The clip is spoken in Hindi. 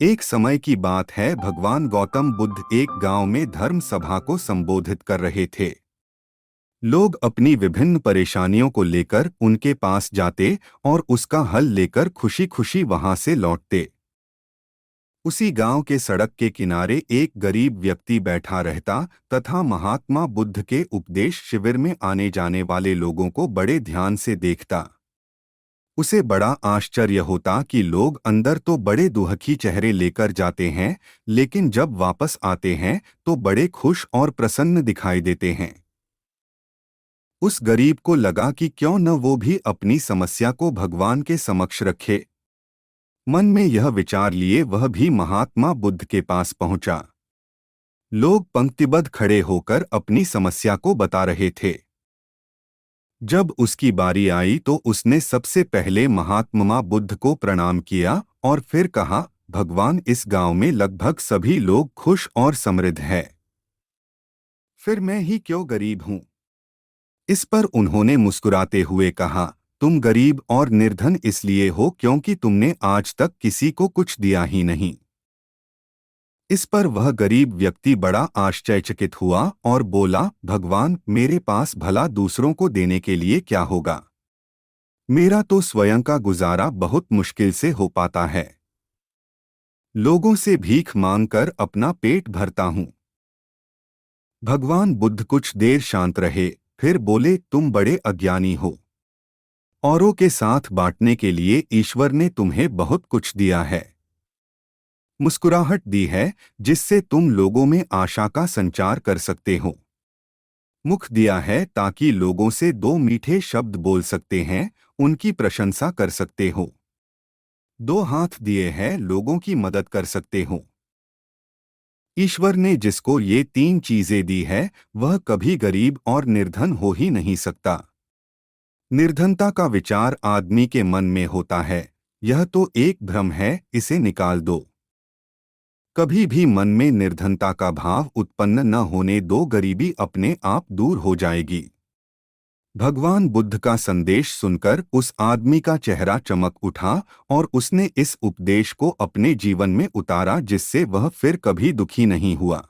एक समय की बात है, भगवान गौतम बुद्ध एक गांव में धर्म सभा को संबोधित कर रहे थे। लोग अपनी विभिन्न परेशानियों को लेकर उनके पास जाते और उसका हल लेकर खुशी खुशी वहां से लौटते। उसी गांव के सड़क के किनारे एक गरीब व्यक्ति बैठा रहता तथा महात्मा बुद्ध के उपदेश शिविर में आने जाने वाले लोगों को बड़े ध्यान से देखता। उसे बड़ा आश्चर्य होता कि लोग अंदर तो बड़े दुखी चेहरे लेकर जाते हैं, लेकिन जब वापस आते हैं तो बड़े खुश और प्रसन्न दिखाई देते हैं। उस गरीब को लगा कि क्यों न वो भी अपनी समस्या को भगवान के समक्ष रखे। मन में यह विचार लिए वह भी महात्मा बुद्ध के पास पहुंचा। लोग पंक्तिबद्ध खड़े होकर अपनी समस्या को बता रहे थे। जब उसकी बारी आई तो उसने सबसे पहले महात्मा बुद्ध को प्रणाम किया और फिर कहा, भगवान, इस गांव में लगभग सभी लोग खुश और समृद्ध हैं। फिर मैं ही क्यों गरीब हूं? इस पर उन्होंने मुस्कुराते हुए कहा, तुम गरीब और निर्धन इसलिए हो क्योंकि तुमने आज तक किसी को कुछ दिया ही नहीं। इस पर वह गरीब व्यक्ति बड़ा आश्चर्यचकित हुआ और बोला, भगवान, मेरे पास भला दूसरों को देने के लिए क्या होगा? मेरा तो स्वयं का गुजारा बहुत मुश्किल से हो पाता है। लोगों से भीख मांगकर अपना पेट भरता हूँ। भगवान बुद्ध कुछ देर शांत रहे, फिर बोले, तुम बड़े अज्ञानी हो। औरों के साथ बांटने के लिए ईश्वर ने तुम्हें बहुत कुछ दिया है। मुस्कुराहट दी है जिससे तुम लोगों में आशा का संचार कर सकते हो। मुख दिया है ताकि लोगों से दो मीठे शब्द बोल सकते हैं, उनकी प्रशंसा कर सकते हो। दो हाथ दिए हैं, लोगों की मदद कर सकते हो। ईश्वर ने जिसको ये तीन चीजें दी है वह कभी गरीब और निर्धन हो ही नहीं सकता। निर्धनता का विचार आदमी के मन में होता है, यह तो एक भ्रम है, इसे निकाल दो। कभी भी मन में निर्धनता का भाव उत्पन्न न होने दो, गरीबी अपने आप दूर हो जाएगी। भगवान बुद्ध का संदेश सुनकर उस आदमी का चेहरा चमक उठा और उसने इस उपदेश को अपने जीवन में उतारा, जिससे वह फिर कभी दुखी नहीं हुआ।